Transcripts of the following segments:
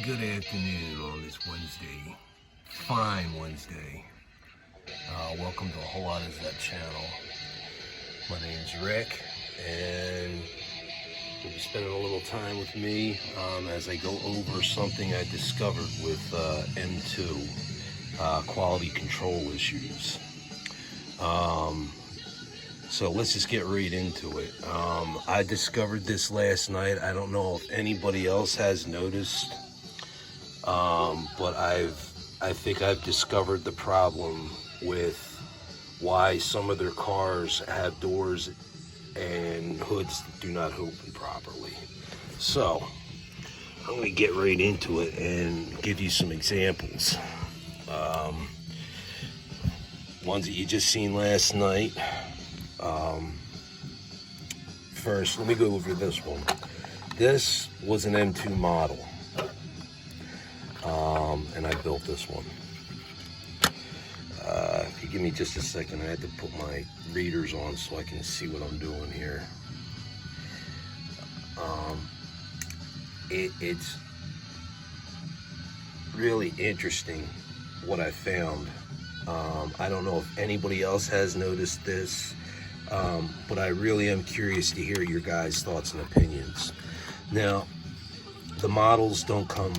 Good afternoon on this Wednesday, fine Wednesday. Welcome to a whole lot of that channel. My name's Rick, and you'll be spending a little time with me as I go over something I discovered with M2 quality control issues. So let's just get right into it. I discovered this last night. I don't know if anybody else has noticed, but I think I've discovered the problem with why some of their cars have doors and hoods that do not open properly. So I'm going to get right into it and give you some examples. Ones that you just seen last night. First, let me go over this one. This was an M2 model, and I built this one. If you give me just a second, I had to put my readers on so I can see what I'm doing here. It's really interesting what I found. I don't know if anybody else has noticed this, but I really am curious to hear your guys' thoughts and opinions. Now, the models don't come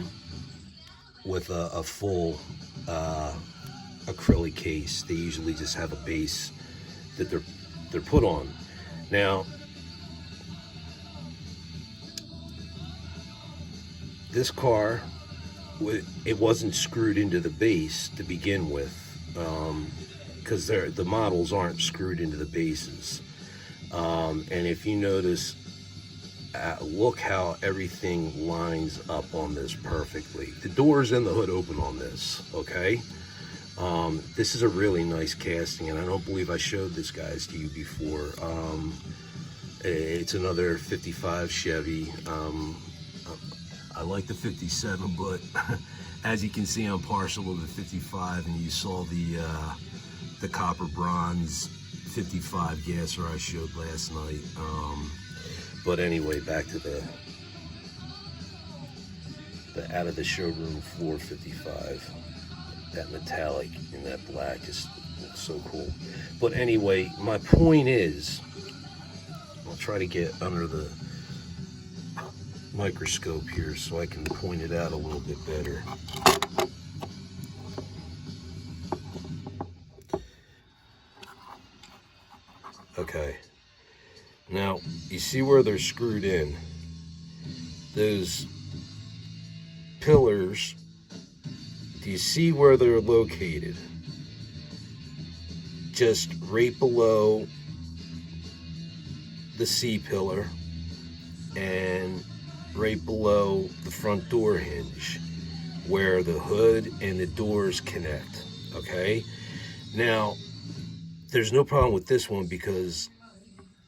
with a full acrylic case. They usually just have a base that they're put on. Now, this car, it wasn't screwed into the base to begin with, because the models aren't screwed into the bases. And if you notice, look how everything lines up on this perfectly. The doors and the hood open on this, okay? This is a really nice casting, and I don't believe I showed this, guys, to you before. It's another 55 Chevy. I like the 57, but as you can see, I'm partial to the 55, and you saw the copper bronze 55 gasser I showed last night. But anyway, back to the out of the showroom floor 55. That metallic and that black just looks so cool. But anyway, my point is, I'll try to get under the microscope here so I can point it out a little bit better. Okay, now you see where they're screwed in. Those pillars, do you see where they're located? Just right below the C pillar and right below the front door hinge, where the hood and the doors connect. Okay, now there's no problem with this one because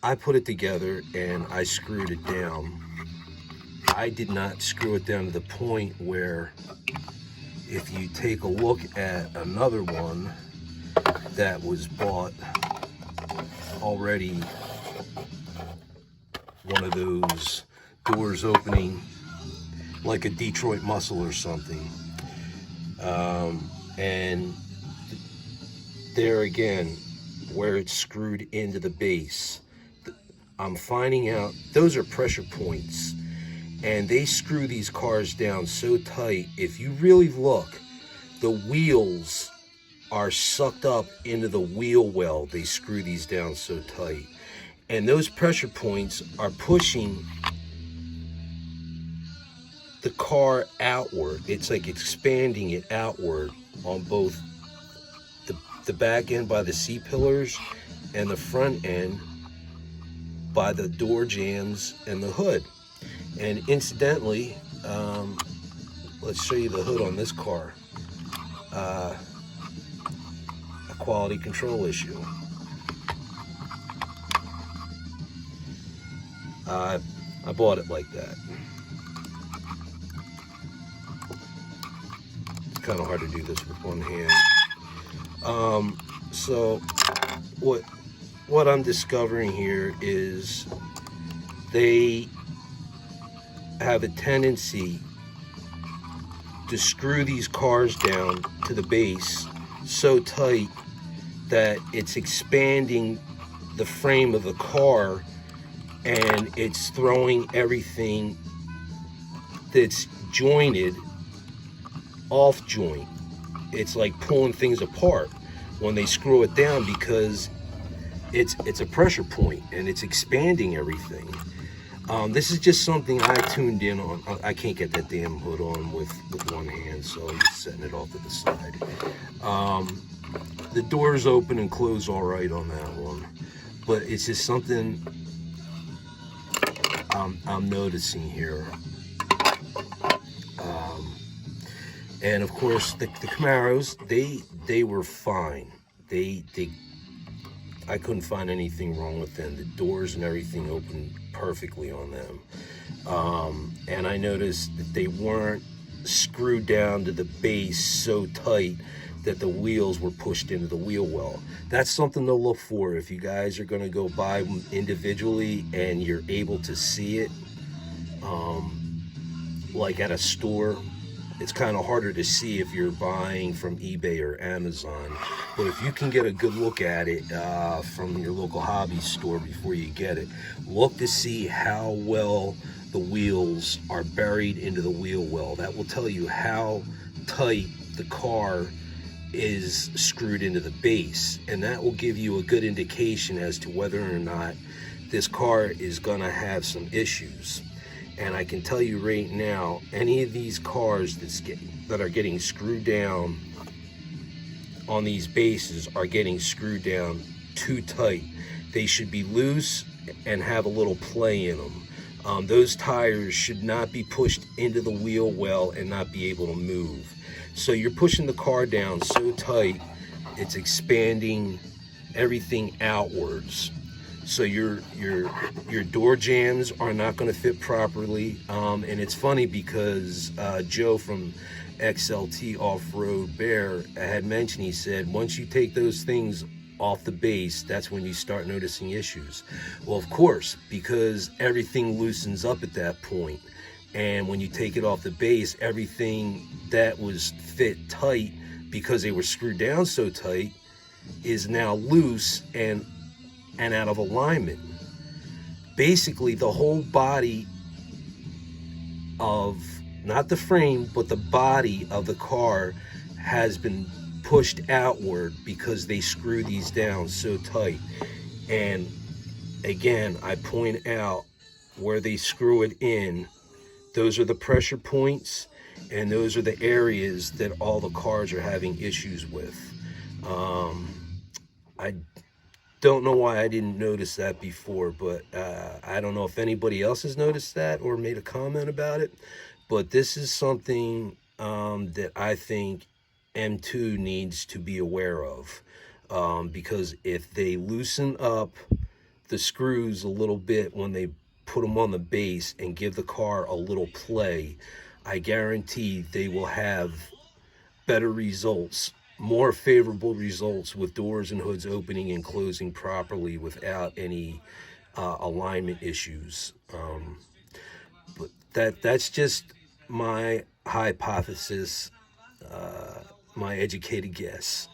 I put it together and I screwed it down. I did not screw it down to the point where, if you take a look at another one that was bought already, one of those doors opening like a Detroit Muscle or something, and there again, where it's screwed into the base, I'm finding out those are pressure points, and they screw these cars down so tight. If you really look, the wheels are sucked up into the wheel well. They screw these down so tight, and those pressure points are pushing the car outward. It's like expanding it outward on both the back end by the C pillars and the front end by the door jambs and the hood. And incidentally, let's show you the hood on this car. A quality control issue. I bought it like that. It's kind of hard to do this with one hand. So what I'm discovering here is they have a tendency to screw these cars down to the base so tight that it's expanding the frame of the car, and it's throwing everything that's jointed off joint. It's like pulling things apart when they screw it down, because it's a pressure point and it's expanding everything. This is just something I tuned in on. I can't get that damn hood on with one hand, so I'm just setting it off to the side. The doors open and close all right on that one, but it's just something I'm noticing here. And of course, the Camaros, they were fine. I couldn't find anything wrong with them. The doors and everything opened perfectly on them. And I noticed that they weren't screwed down to the base so tight that the wheels were pushed into the wheel well. That's something to look for if you guys are gonna go buy them individually and you're able to see it, like at a store. It's kind of harder to see if you're buying from eBay or Amazon, but if you can get a good look at it from your local hobby store before you get it, look to see how well the wheels are buried into the wheel well. That will tell you how tight the car is screwed into the base, and that will give you a good indication as to whether or not this car is gonna have some issues. And I can tell you right now, any of these cars that are getting screwed down on these bases are getting screwed down too tight. They should be loose and have a little play in them. Those tires should not be pushed into the wheel well and not be able to move. So you're pushing the car down so tight, it's expanding everything outwards. So your door jambs are not going to fit properly. And it's funny because Joe from XLT Off-Road Bear had mentioned, he said, once you take those things off the base, that's when you start noticing issues. Well, of course, because everything loosens up at that point. And when you take it off the base, everything that was fit tight because they were screwed down so tight is now loose and out of alignment. Basically, the whole body of, not the frame, but the body of the car has been pushed outward because they screw these down so tight. And again, I point out where they screw it in, those are the pressure points, and those are the areas that all the cars are having issues with. I don't know why I didn't notice that before, but I don't know if anybody else has noticed that or made a comment about it, but this is something that I think M2 needs to be aware of, because if they loosen up the screws a little bit when they put them on the base and give the car a little play, I guarantee they will have better results, more favorable results, with doors and hoods opening and closing properly without any alignment issues. But that's just my hypothesis, my educated guess.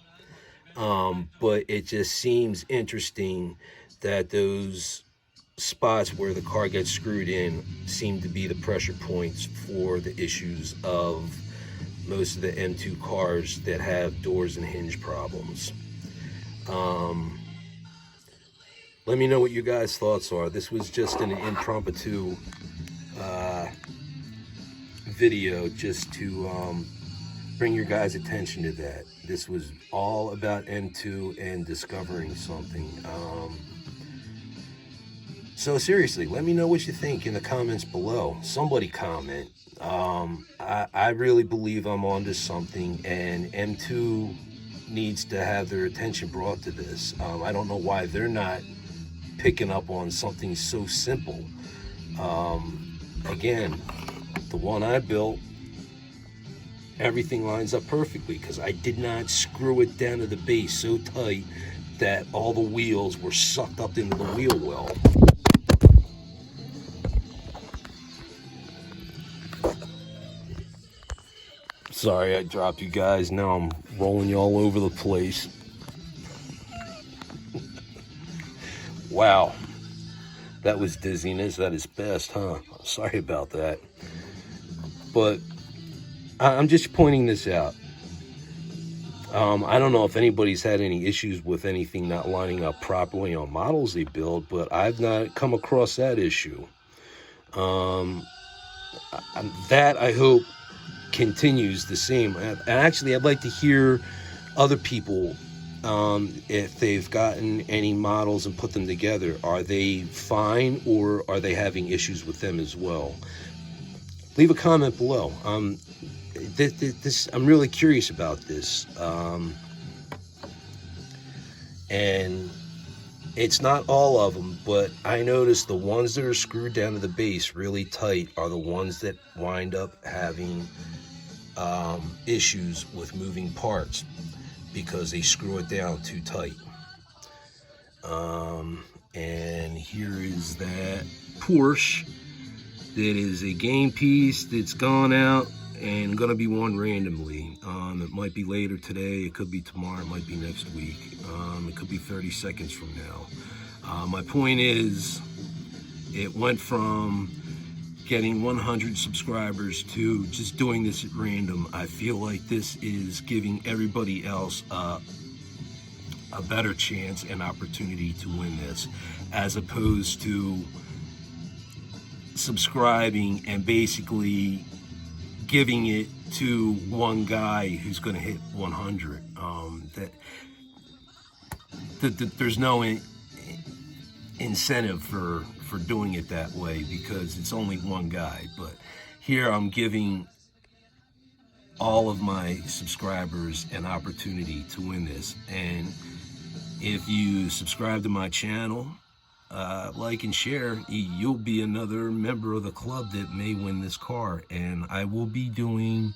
But it just seems interesting that those spots where the car gets screwed in seem to be the pressure points for the issues of most of the M2 cars that have doors and hinge problems. Let me know what you guys' thoughts are. This was just an impromptu video just to bring your guys' attention to that. This was all about M2 and discovering something. So seriously, let me know what you think in the comments below. Somebody comment. I really believe I'm onto something, and M2 needs to have their attention brought to this. I don't know why they're not picking up on something so simple. Again, the one I built, everything lines up perfectly because I did not screw it down to the base so tight that all the wheels were sucked up into the wheel well. Sorry I dropped you guys. Now I'm rolling you all over the place. Wow. That was dizziness at its best, huh? Sorry about that. But I'm just pointing this out. I don't know if anybody's had any issues with anything not lining up properly on models they build, but I've not come across that issue. That I hope continues the same. And actually, I'd like to hear other people, if they've gotten any models and put them together. Are they fine, or are they having issues with them as well? Leave a comment below. This I'm really curious about this, and it's not all of them, but I noticed the ones that are screwed down to the base really tight are the ones that wind up having issues with moving parts because they screw it down too tight. And here is that Porsche that is a game piece that's gone out and gonna be won randomly. It might be later today, it could be tomorrow, it might be next week, it could be 30 seconds from now. My point is, it went from getting 100 subscribers to just doing this at random. I feel like this is giving everybody else a better chance and opportunity to win this, as opposed to subscribing and basically giving it to one guy who's going to hit 100. There's no incentive for doing it that way, because it's only one guy. But here I'm giving all of my subscribers an opportunity to win this. And if you subscribe to my channel, like and share, you'll be another member of the club that may win this car. And I will be doing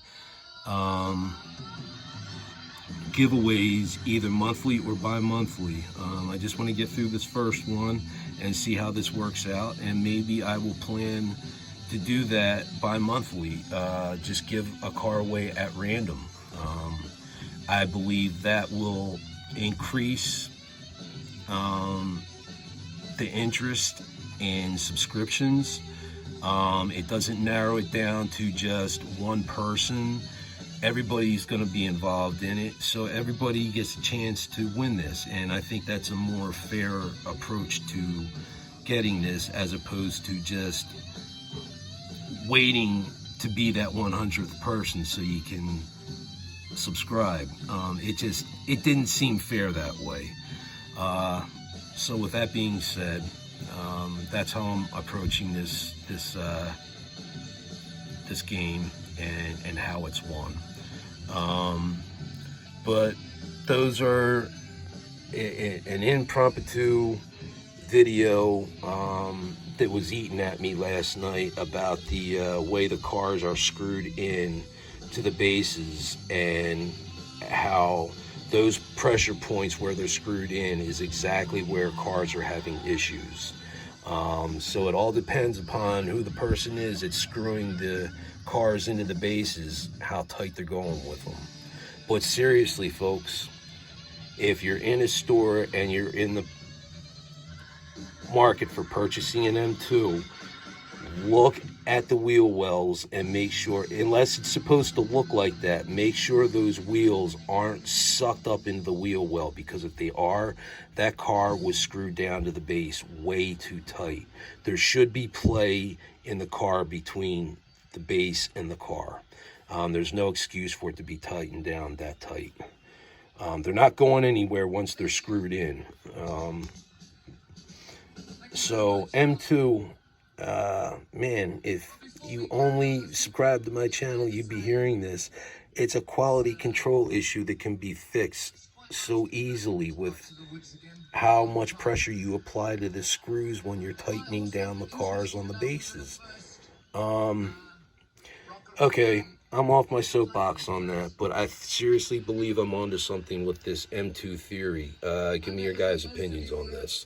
giveaways either monthly or bi-monthly. I just want to get through this first one and see how this works out, and maybe I will plan to do that bi-monthly. Just give a car away at random. I believe that will increase the interest in subscriptions. It doesn't narrow it down to just one person. Everybody's going to be involved in it, so everybody gets a chance to win this. And I think that's a more fair approach to getting this, as opposed to just waiting to be that 100th person so you can subscribe. It didn't seem fair that way. So with that being said, that's how I'm approaching this game and how it's won. But those are an impromptu video that was eaten at me last night about the way the cars are screwed in to the bases, and how those pressure points where they're screwed in is exactly where cars are having issues. So it all depends upon who the person is that's screwing the cars into the bases, how tight they're going with them. But seriously, folks, if you're in a store and you're in the market for purchasing an M2, look at the wheel wells and make sure, unless it's supposed to look like that, make sure those wheels aren't sucked up into the wheel well, because if they are, that car was screwed down to the base way too tight. There should be play in the car between the base and the car. There's no excuse for it to be tightened down that tight. They're not going anywhere once they're screwed in. So M2, man, if you only subscribe to my channel, you'd be hearing this. It's a quality control issue that can be fixed so easily with how much pressure you apply to the screws when you're tightening down the cars on the bases. Okay, I'm off my soapbox on that, but I seriously believe I'm onto something with this M2 theory. Give me your guys' opinions on this.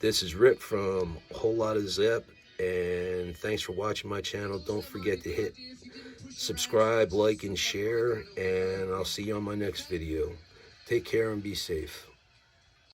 This is Rip from a whole lot of Zep, And thanks for watching my channel. Don't forget to hit subscribe, like, and share. And I'll see you on my next video. Take care and be safe.